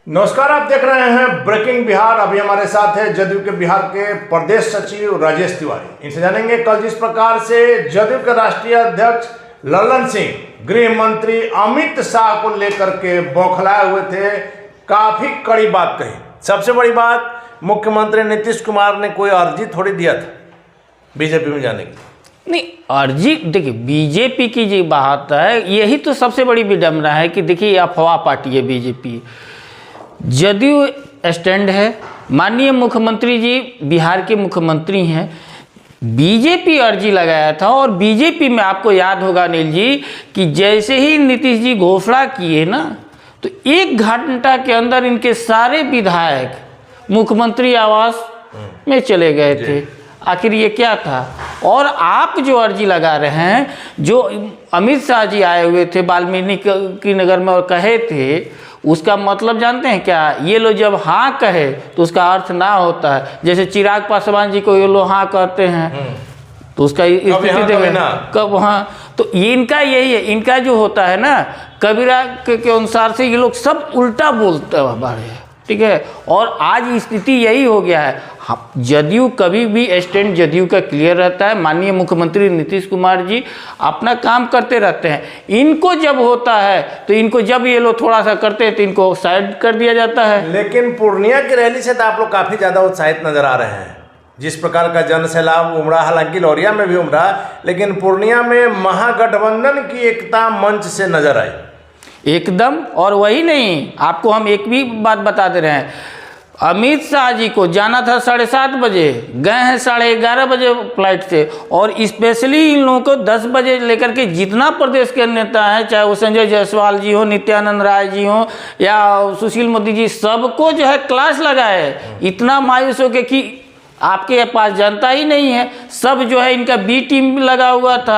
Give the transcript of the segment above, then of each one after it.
नमस्कार, आप देख रहे हैं ब्रेकिंग बिहार। अभी हमारे साथ है जदयू के बिहार के प्रदेश सचिव राजेश तिवारी। इनसे जानेंगे कल जिस प्रकार से जदयू के राष्ट्रीय अध्यक्ष लल्लन सिंह गृह मंत्री अमित शाह को लेकर के बौखलाए हुए थे, काफी कड़ी बात कही। सबसे बड़ी बात, मुख्यमंत्री नीतीश कुमार ने कोई अर्जी थोड़ी दिया था बीजेपी में जाने की। नहीं, अर्जी देखिए, बीजेपी की जो बात है, यही तो सबसे बड़ी विडंबना है कि देखिए अफवाह पार्टी है बीजेपी। जदयू स्टैंड है, माननीय मुख्यमंत्री जी बिहार के मुख्यमंत्री हैं। बीजेपी अर्जी लगाया था और बीजेपी में आपको याद होगा अनिल जी कि जैसे ही नीतीश जी घोषणा किए ना, तो 1 घंटा के अंदर इनके सारे विधायक मुख्यमंत्री आवास में चले गए थे। आखिर ये क्या था? और आप जो अर्जी लगा रहे हैं, जो अमित शाह जी आए हुए थे वाल्मीकि नगर में और कहे थे, उसका मतलब जानते हैं क्या? ये लोग जब हाँ कहे तो उसका अर्थ ना होता है। जैसे चिराग पासवान जी को ये लोग हाँ कहते हैं तो उसका स्थिति देखें कब हाँ। तो इनका यही है, इनका जो होता है ना कबीरा के अनुसार से ये लोग सब उल्टा बोलते हैं हमारे, ठीक है। और आज स्थिति यही हो गया है। जदयू कभी भी स्टैंड जदयू का क्लियर रहता है। माननीय मुख्यमंत्री नीतीश कुमार जी अपना काम करते रहते हैं। इनको जब होता है तो इनको, जब ये लोग थोड़ा सा करते हैं तो इनको साइड कर दिया जाता है। लेकिन पूर्णिया की रैली से तो आप लोग काफी ज्यादा उत्साहित नजर आ रहे हैं। जिस प्रकार का जन सैलाब उमड़ा, हालांकि लौरिया में भी उमड़ा, लेकिन पूर्णिया में महागठबंधन की एकता मंच से नजर आई एकदम। और वही नहीं, आपको हम एक भी बात बता दे रहे हैं, अमित शाह जी को जाना था 7:30 बजे, गए हैं 11:30 बजे फ्लाइट से। और स्पेशली इन लोगों को 10 बजे लेकर के जितना प्रदेश के नेता हैं, चाहे वो संजय जायसवाल जी हो, नित्यानंद राय जी हो या सुशील मोदी जी, सबको जो है क्लास लगाए। इतना मायूस हो के कि आपके पास जनता ही नहीं है। सब जो है इनका बी टीम लगा हुआ था।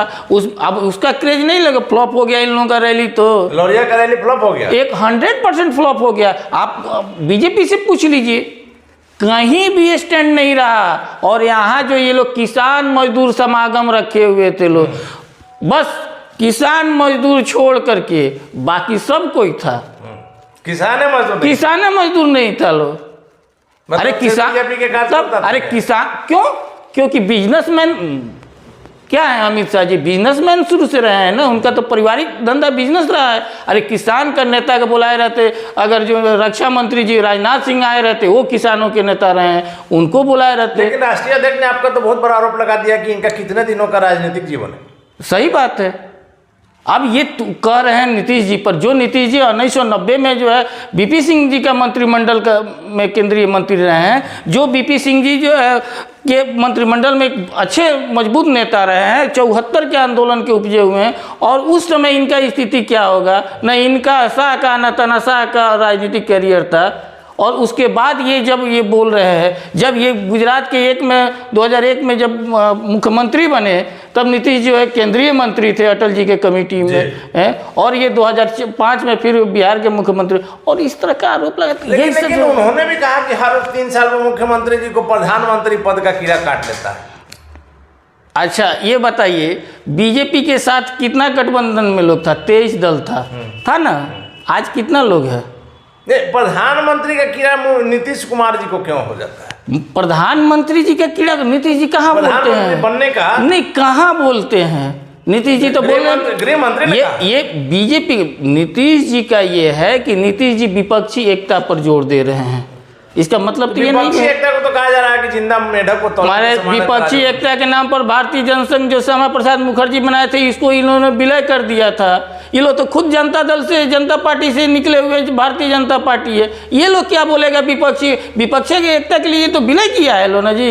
अब उसका क्रेज नहीं लगा, फ्लॉप हो गया इन लोगों का रैली। तो लौरिया का रैली फ्लॉप हो गया, 100% फ्लॉप हो गया। आप बीजेपी से पूछ लीजिए, कहीं भी स्टैंड नहीं रहा। और यहाँ जो ये लोग किसान मजदूर समागम रखे हुए थे लोग, बस किसान मजदूर छोड़ करके बाकी सब कोई था। किसान मजदूर नहीं था लोग। अरे किसान, अरे किसान क्यों? क्योंकि बिजनेसमैन क्या है अमित शाह जी, बिजनेसमैन शुरू से रहे हैं ना, उनका तो पारिवारिक धंधा बिजनेस रहा है। अरे किसान का नेता को बुलाए रहते, अगर जो रक्षा मंत्री जी राजनाथ सिंह आए रहते, वो किसानों के नेता रहे हैं, उनको बुलाए रहते। लेकिन राष्ट्रीय अध्यक्ष ने आपका तो बहुत बड़ा आरोप लगा दिया कि इनका कितने दिनों का राजनीतिक जीवन है। सही बात है। अब ये कह रहे हैं नीतीश जी पर, जो नीतीश जी 1990 में जो है बीपी सिंह जी का मंत्रिमंडल का में केंद्रीय मंत्री रहे हैं, जो बीपी सिंह जी जो है के मंत्रिमंडल में अच्छे मजबूत नेता रहे हैं, 74 के आंदोलन के उपजे हुए हैं। और उस समय इनका स्थिति क्या होगा? न इनका शाह का न तनाशाह का राजनीतिक करियर था। और उसके बाद ये जब ये बोल रहे हैं, जब ये गुजरात के 2001 में जब मुख्यमंत्री बने, तब नीतीश जो है केंद्रीय मंत्री थे अटल जी के कमेटी में हैं। और ये 2005 में फिर बिहार के मुख्यमंत्री, और इस तरह का आरोप लगाते हैं। लेकिन उन्होंने भी कहा कि हर 3 साल में मुख्यमंत्री जी को प्रधानमंत्री पद का कीड़ा काट लेता है। अच्छा ये बताइए, बीजेपी के साथ कितना गठबंधन में लोग था? 23 दल था ना? आज कितना लोग है? प्रधानमंत्री का कीड़ा नीतीश कुमार जी को क्यों हो जाता है? प्रधानमंत्री जी का कीड़ा नीतीश जी कहाँ बोलते हैं? बनने का नहीं, कहाँ बोलते हैं नीतीश जी? तो बोल रहे हैं गृह मंत्री। ये बीजेपी, नीतीश जी का ये है कि नीतीश जी विपक्षी एकता पर जोर दे रहे हैं। इसका मतलब तो ये नहीं है, एकता को तो कहा जा रहा है कि जिंदा मेढक को हमारे विपक्षी एकता के नाम पर भारतीय जनसंघ जो श्यामा प्रसाद मुखर्जी बनाए थे, इसको इन्होंने विलय कर दिया था। ये लोग तो खुद जनता दल से, जनता पार्टी से निकले हुए भारतीय जनता पार्टी है। ये लोग क्या बोलेगा? विपक्षी की एकता के लिए तो विलय किया है लो ना जी।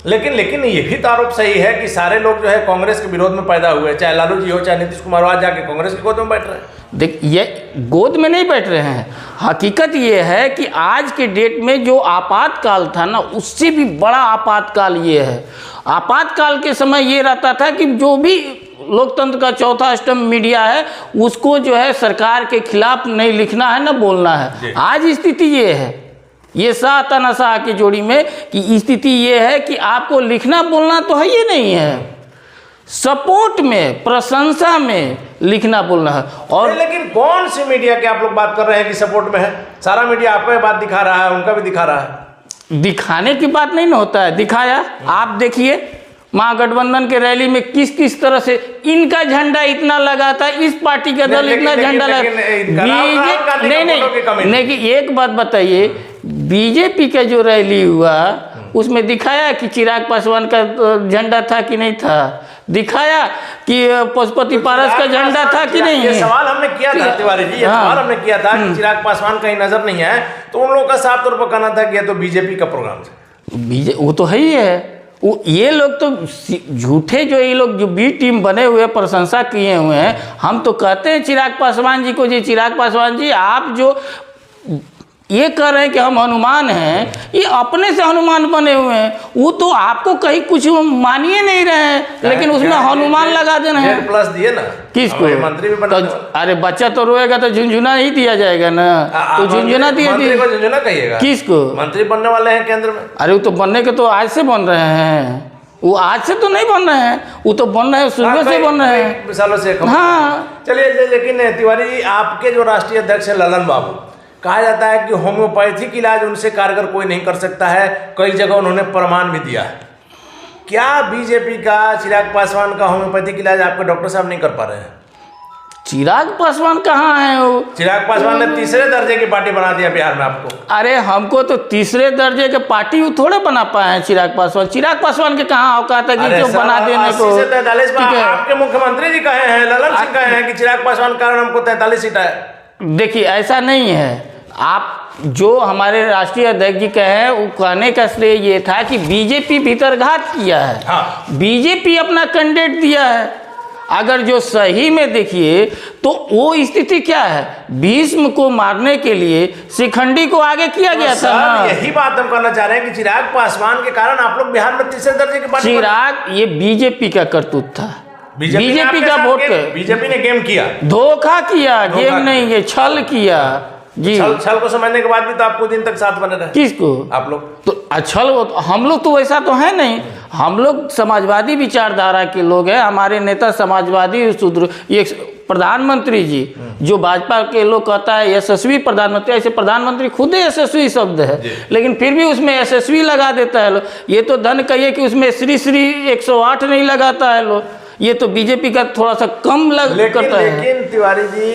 लेकिन ये भी तो आरोप सही है कि सारे लोग जो है कांग्रेस के विरोध में पैदा हुए, चाहे लालू जी हो चाहे नीतीश कुमार, आज जाके कांग्रेस की गोद में बैठ रहे हैं। देख, ये गोद में नहीं बैठ रहे हैं। हकीकत ये है कि आज के डेट में जो आपातकाल था ना, उससे भी बड़ा आपातकाल ये है। आपातकाल के समय ये रहता था कि जो भी लोकतंत्र का चौथा स्तंभ मीडिया है, उसको जो है सरकार के खिलाफ नहीं लिखना है ना बोलना है। आज स्थिति ये है, ये शाह तनाशाह की जोड़ी में कि स्थिति ये है कि आपको लिखना बोलना तो है ये नहीं है। सपोर्ट में, प्रशंसा में लिखना बोलना है। और लेकिन कौन सी मीडिया की आप लोग बात कर रहे हैं कि सपोर्ट में है? सारा मीडिया आपका बात दिखा रहा है, उनका भी दिखा रहा है। दिखाने की बात नहीं ना होता है, दिखाया। आप देखिए महागठबंधन के रैली में किस किस तरह से इनका झंडा इतना लगा था, इस पार्टी का दल इतना झंडा लगा। नहीं, एक बात बताइए, बीजेपी का जो रैली हुआ उसमें दिखाया कि चिराग पासवान का झंडा था कि नहीं था? दिखाया कि पशुपति पारस का झंडा था कि नहीं? ये सवाल हमने किया था तिवारी जी, ये सवाल हमने किया था कि चिराग पासवान कहीं नजर नहीं है, तो उन लोगों का साफ तौर पर कहना था कि ये तो बीजेपी का प्रोग्राम था। वो तो है ही है। वो ये लोग तो झूठे, जो ये लोग जो बी टीम बने हुए प्रशंसा किए हुए हैं। हम तो कहते हैं चिराग पासवान जी को, जी चिराग पासवान जी आप जो ये कह रहे हैं कि हम हनुमान हैं, ये अपने से हनुमान बने हुए हैं। वो तो आपको कहीं कुछ मानिए नहीं रहे हैं, लेकिन उसमें हनुमान लगा देना है। प्लस दिए ना किसको? मंत्री भी बना। अरे बच्चा तो रोएगा तो झुंझुना ही दिया जाएगा ना, तो झुंझुना दिया। झुंझुना कहिएगा? किसको? मंत्री बनने वाले हैं केंद्र में। अरे वो तो बनने के तो आज से बन रहे हैं, वो आज से तो नहीं बन रहे हैं, वो तो बन रहे हैं शुरू से बन रहे हैं, सालों से। हाँ चलिए, लेकिन तिवारी जी आपके जो राष्ट्रीय अध्यक्ष है ललन बाबू, कहा जाता है कि होम्योपैथिक इलाज उनसे कारगर कोई नहीं कर सकता है, कई जगह उन्होंने प्रमाण भी दिया है। क्या बीजेपी का चिराग पासवान का होम्योपैथिक इलाज आपके डॉक्टर साहब नहीं कर पा रहे हैं? चिराग पासवान कहाँ है? वो चिराग पासवान ने तीसरे दर्जे की पार्टी बना दिया बिहार में आपको। अरे हमको तो तीसरे दर्जे के पार्टी थोड़े बना पाए हैं चिराग पासवान। चिराग पासवान के कहाँ औकात है कि जो बना देने को? 43 आपके मुख्यमंत्री जी कहे हैं, ललन सिंह कहे हैं कि चिराग पासवान कारण हमको 43 सीट है। देखिए ऐसा नहीं है। आप जो हमारे राष्ट्रीय अध्यक्ष जी कहे हैं, वो कहने का श्रेय ये था कि बीजेपी भीतरघात किया है। हाँ। बीजेपी अपना कैंडिडेट दिया है। अगर जो सही में देखिए तो वो स्थिति क्या है, भीष्म को मारने के लिए शिखंडी को आगे किया गया था ना। यही बात हम करना चाह रहे हैं कि चिराग पासवान के कारण आप लोग बिहार में तीसरे दर्जे की पार्टी। चिराग ये बीजेपी का करतूत था, बीजेपी का वोट। बीजेपी ने गेम किया, धोखा किया, गेम नहीं, ये छल किया जी। छल को समझने के बाद भी तो आपको दिन तक साथ बने रहे। किसको? आप लोग तो छल, हम लोग तो वैसा तो है नहीं। हम लोग समाजवादी विचारधारा के लोग हैं, हमारे नेता समाजवादी शूद्र। ये प्रधानमंत्री जी जो भाजपा के लोग कहता है यशस्वी प्रधानमंत्री, ऐसे प्रधानमंत्री खुद ही यशस्वी शब्द है, लेकिन फिर भी उसमें यशस्वी लगा देता है लोग। ये तो धन कहिए कि उसमें श्री श्री 108 नहीं लगाता है लोग। ये तो बीजेपी का थोड़ा सा कम करता है। लेकिन तिवारी जी,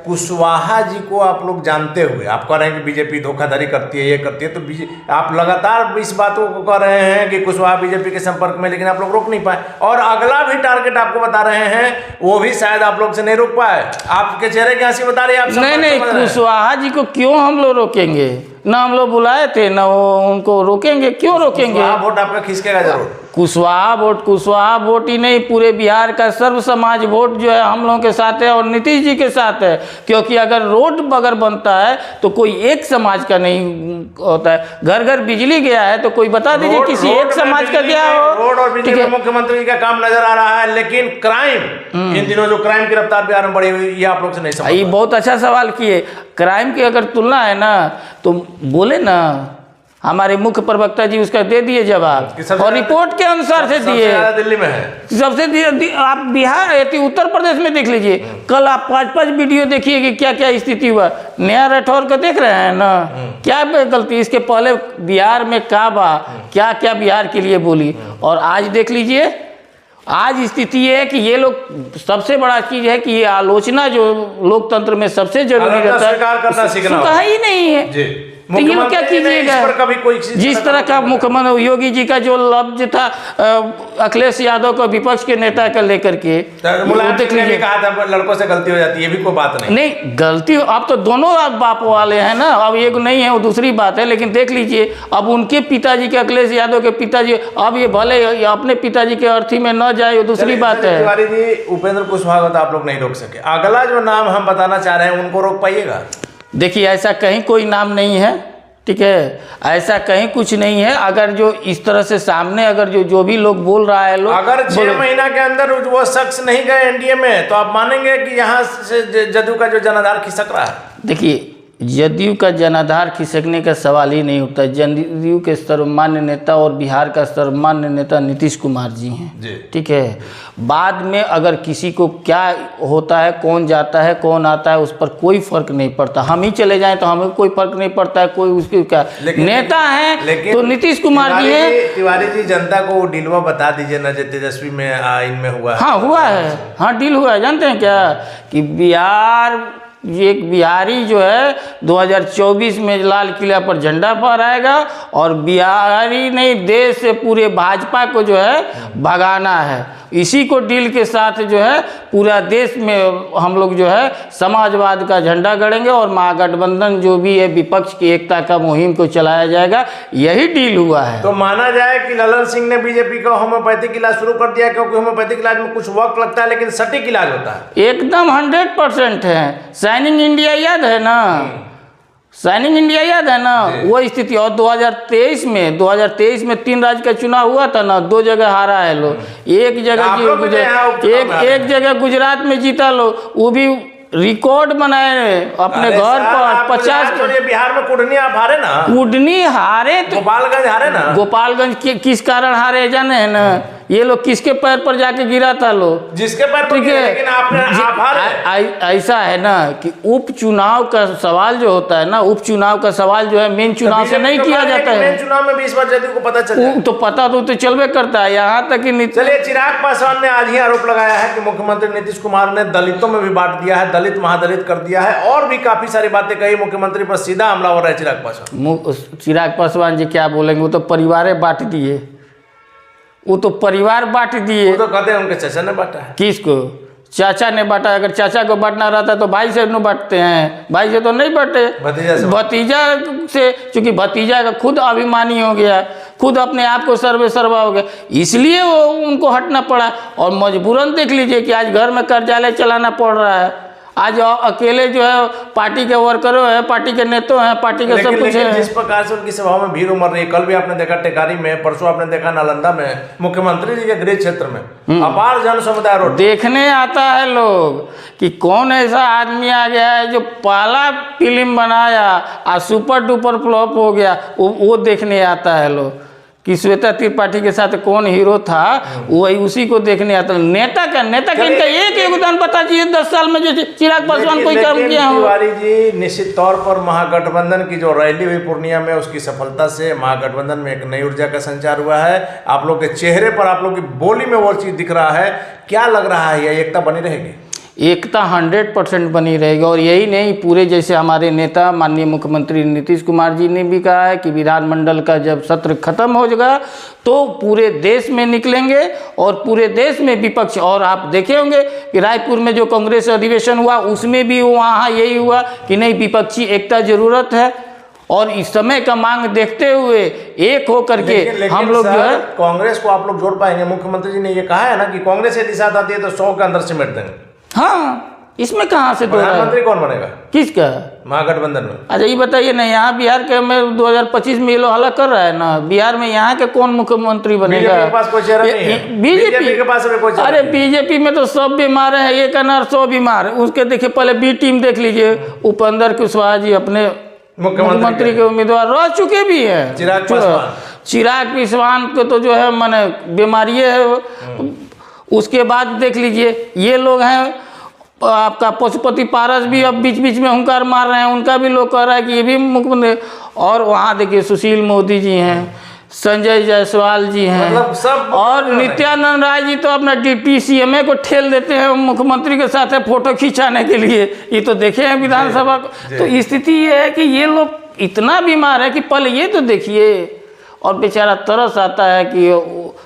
कुशवाहा जी को आप लोग जानते हुए आप कह रहे हैं कि बीजेपी धोखाधड़ी करती है, ये करती है, तो आप लगातार इस बातों को कह रहे हैं कि कुशवाहा बीजेपी के संपर्क में, लेकिन आप लोग रोक नहीं पाए। और अगला भी टारगेट आपको बता रहे हैं, वो भी शायद आप लोग से नहीं रोक पाए। आपके चेहरे की हंसी बता रही है। आप नहीं, कुशवाहा जी को क्यों हम लोग रोकेंगे? ना हम लोग बुलाए थे, ना उनको रोकेंगे। क्यों रोकेंगे? वोट आपका खिसकेगा जरूर। कुशवाहा वोट ही नहीं, पूरे बिहार का सर्व समाज वोट जो है हम लोगों के साथ है और नीतीश जी के साथ है। क्योंकि अगर रोड अगर बनता है तो कोई एक समाज का नहीं होता है। घर घर बिजली गया है तो कोई बता दीजिए किसी एक समाज का गया हो। रोड और बिजली में मुख्यमंत्री जी का काम नजर आ रहा है, लेकिन क्राइम, इन दिनों जो क्राइम की रफ्तार बिहार में बढ़ी हुई, ये आप लोग से नहीं समझ। ये बहुत अच्छा सवाल किए। क्राइम की अगर तुलना है ना तो बोले ना, हमारे मुख्य प्रवक्ता जी उसका दे दिए जवाब, और रिपोर्ट के अनुसार से दिए। दिल्ली में है सबसे आप बिहार उत्तर प्रदेश में देख लीजिए। कल आप 5-5 वीडियो देखिए कि क्या क्या स्थिति हुआ। नया राठौर का देख रहे हैं ना, क्या गलती, इसके पहले बिहार में क्या क्या बिहार के लिए बोली, और आज देख लीजिए। आज स्थिति ये है कि ये लोग, सबसे बड़ा चीज है कि ये आलोचना जो लोकतंत्र में सबसे जरूरी रहता है, ही नहीं है जी। तो ये क्या कीजिएगा? जिस तरह का मुख्यमंत्री योगी जी का जो लफ्ज था अखिलेश यादव को विपक्ष के नेता का लेकर के, देख लीजिए, कहा था लड़कों से गलती हो जाती है, ये भी कोई बात नहीं गलती। अब तो दोनों बाप वाले हैं ना, अब एक नहीं है वो दूसरी बात है। लेकिन देख लीजिए, अब उनके पिताजी के, अखिलेश यादव के पिताजी, अब ये भले अपने पिताजी के अर्थी में न जाए, वो दूसरी बात है। तिवारी जी, उपेंद्र कुशवाहा को आप लोग नहीं रोक सके। अगला जो नाम हम बताना चाह रहे हैं उनको रोक पाइएगा? देखिए, ऐसा कहीं कोई नाम नहीं है, ठीक है, ऐसा कहीं कुछ नहीं है। अगर जो इस तरह से सामने अगर जो भी लोग बोल रहा है, लोग अगर 6 महीना के अंदर वो शख्स नहीं गए एनडीए में, तो आप मानेंगे कि यहाँ से जदयू का जो जनाधार खिसक रहा है? देखिए, जदयू का जनाधार खिसकने का सवाल ही नहीं उठता। जदयू के सर्वमान्य नेता और बिहार का सर्वमान्य नेता नीतीश कुमार जी हैं, ठीक है। बाद में अगर किसी को क्या होता है, कौन जाता है कौन आता है, उस पर कोई फर्क नहीं पड़ता। हम ही चले जाएं तो हमें कोई फर्क नहीं पड़ता है, कोई उसके क्या नेता हैं तो नीतीश कुमार जी हैं। तिवारी जी, जनता को डीलवा बता दीजिए ना, जो तेजस्वी में इनमें हुआ है। हाँ हुआ है, हाँ डील हुआ है। जानते हैं क्या कि बिहार, एक बिहारी जो है 2024 में लाल किला पर झंडा फहराएगा और बिहारी नहीं, देश से पूरे भाजपा को जो है भगाना है। इसी को डील के साथ जो है पूरा देश में हम लोग जो है समाजवाद का झंडा गड़ेंगे और महागठबंधन जो भी है विपक्ष की एकता का मुहिम को चलाया जाएगा। यही डील हुआ है। तो माना जाए कि ललन सिंह ने बीजेपी का होम्योपैथिक इलाज शुरू कर दिया, क्योंकि होम्योपैथिक इलाज में कुछ वक्त लगता है लेकिन सटीक इलाज होता है। एकदम 100% है। शाइनिंग इंडिया याद है ना, शाइनिंग इंडिया याद है ना, वो स्थिति। और 2023 में 3 राज्य का चुनाव हुआ था ना, 2 जगह हारा है लोग। एक जगह गुजरात में जीता लो, वो भी रिकॉर्ड बनाए अपने घर पर 50। बिहार में कुडनी आप हारे ना, कुडनी हारे तो गोपालगंज हारे ना। गोपालगंज किस कारण हारे जाने हैं ना, ये लोग किसके पैर पर जाके गिरा था लोग, जिसके पैर पर, लेकिन आप हारे। ऐसा है ना कि उपचुनाव का सवाल जो होता है ना, उपचुनाव का सवाल जो है मेन चुनाव से नहीं किया जाता है। मेन चुनाव में भी इस बार जदयू को पता चला, तो पता तो चलवे करता है। यहाँ तक कि चलिए, चिराग पासवान ने आज ही आरोप लगाया है कि मुख्यमंत्री नीतीश कुमार ने दलितों में भी बांट दिया है, दलित महादलित कर दिया है, और भी काफी सारी बातें कही। मुख्यमंत्री पर सीधा हमला हो रहा है चिराग पासवान। चिराग पासवान जी क्या बोलेंगे, वो तो परिवार बांट दिए, वो तो परिवार बांट दिए। वो तो कहते हैं उनके चाचा ने बांटा है। किसको? चाचा ने बांटा। अगर चाचा को बांटना रहता तो भाई से न बांटते हैं, भाई से तो नहीं बांटे, भतीजा से। क्योंकि भतीजा का खुद अभिमानी हो गया, खुद अपने आप को सर्वे सर्वा हो गया, इसलिए वो उनको हटना पड़ा। और मजबूरन देख लीजिए कि आज घर में कार्यालय चलाना पड़ रहा है। आज अकेले जो है पार्टी के वर्करों हैं, पार्टी के नेता हैं, पार्टी के सब कुछ है। जिस प्रकार से उनकी सभाओं में भीड़ उमड़ रही है, कल भी आपने देखा टेकारी में, परसों आपने देखा नालंदा में, मुख्यमंत्री जी के गृह क्षेत्र में अपार जन समुदाय रोड देखने आता है लोग कि कौन ऐसा आदमी आ गया है जो पहला फिल्म बनाया और सुपर डुपर फ्लॉप हो गया, वो देखने आता है लोग कि श्वेता त्रिपाठी के साथ कौन हीरो था, वही उसी को देखने आता है। नेता का इनका एक योगदान बता दीजिए 10 साल में जो चिराग पासवान कोई काम किया हो। तिवारी जी, निश्चित तौर पर महागठबंधन की जो रैली हुई पूर्णिया में, उसकी सफलता से महागठबंधन में एक नई ऊर्जा का संचार हुआ है। आप लोग के चेहरे पर, आप लोग की बोली में वो चीज दिख रहा है। क्या लग रहा है, ये एकता बनी रहेगी? एकता 100% बनी रहेगी। और यही नहीं, पूरे जैसे हमारे नेता माननीय मुख्यमंत्री नीतीश कुमार जी ने भी कहा है कि विधानमंडल का जब सत्र खत्म हो जाएगा तो पूरे देश में निकलेंगे और पूरे देश में विपक्ष। और आप देखे होंगे कि रायपुर में जो कांग्रेस अधिवेशन हुआ, उसमें भी वहाँ यही हुआ कि नहीं, विपक्षी एकता जरूरत है। और इस समय का मांग देखते हुए एक होकर के हम लोग जो है, कांग्रेस को आप लोग जोड़ पाएंगे? मुख्यमंत्री जी ने ये कहा है ना कि कांग्रेस यदि साथ आती है तो 100 के अंदर सिमट देंगे। हाँ, इसमें कहाँ से तो प्रधानमंत्री कौन बनेगा? किसका? महागठबंधन में। अच्छा ये बताइए ना, यहाँ बिहार के में 2025 में ये लोग हल्ला कर रहा है ना, बिहार में यहाँ के कौन मुख्यमंत्री बनेगा? बीजेपी के पास कोई चेहरा नहीं है। बीजेपी के पास कोई चेहरा? अरे बीजेपी में तो सब बीमार है, एक अनार 100 बीमार। उसके देखिए पहले बी टीम देख लीजिए, उपेंद्र कुशवाहा जी अपने मुख्यमंत्री के उम्मीदवार रह चुके भी हैं। चिराग पासवान को तो जो है माने बीमारी है। उसके बाद देख लीजिए ये लोग हैं, आपका पशुपति पारस भी अब बीच बीच में हुंकार मार रहे हैं, उनका भी लोग कह रहा है कि ये भी मुख्यमंत्री। और वहाँ देखिए सुशील मोदी जी हैं, संजय जायसवाल जी हैं, मतलब सब। और नित्यानंद राय जी तो अपना डिप्टी सीएम को ठेल देते हैं मुख्यमंत्री के साथ फोटो खिंचाने के लिए। ये तो देखे हैं विधानसभा को। तो स्थिति ये है कि ये लोग इतना बीमार है कि पहले ये तो देखिए। और बेचारा तरस आता है कि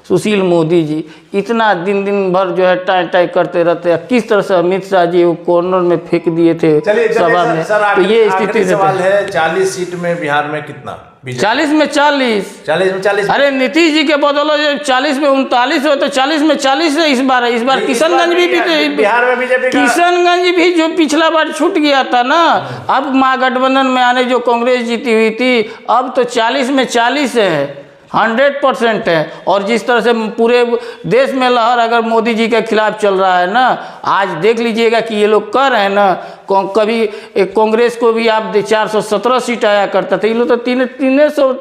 सुशील मोदी जी इतना दिन भर जो है टाई करते रहते हैं। किस तरह से अमित शाह जी वो कॉर्नर में फेंक दिए थे सभा में। तो ये स्थिति सवाल है, 40 सीट में बिहार में कितना? 40 में 40। अरे नीतीश जी के बदलो जो 40 में 39 हो तो 40 में 40 है इस बार। किशनगंज भी बिहार में बीजेपी, किशनगंज भी जो पिछला बार छूट गया था ना, अब महागठबंधन में आने जो कांग्रेस जीती हुई थी, अब तो 40 में 40 है, 100% है। और जिस तरह से पूरे देश में लहर अगर मोदी जी के खिलाफ चल रहा है ना, आज देख लीजिएगा कि ये लोग कह रहे हैं ना कभी कांग्रेस को भी आप 417 सीट आया करता था, ये लोग तो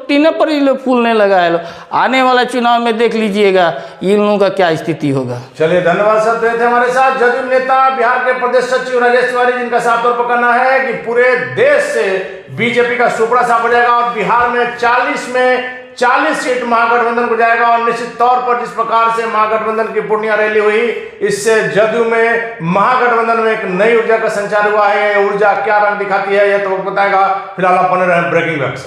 तीन पर ये लोग फूलने लगा है। आने वाला चुनाव में देख लीजिएगा इन लोगों का क्या स्थिति होगा। चलिए धन्यवाद सर। थे हमारे साथ जदयू नेता बिहार के प्रदेश सचिव राजेश तिवारी, जिनका साफ तौर पर कहना है कि पूरे देश से बीजेपी का सुपड़ा साफ हो जाएगा और बिहार में 40 सीट महागठबंधन को जाएगा। और निश्चित तौर पर जिस प्रकार से महागठबंधन की पूर्णिया रैली हुई, इससे जदयू में महागठबंधन में एक नई ऊर्जा का संचार हुआ है। ऊर्जा क्या रंग दिखाती है यह तो बताएगा। फिलहाल आप बने रहे ब्रेकिंग वैक्स।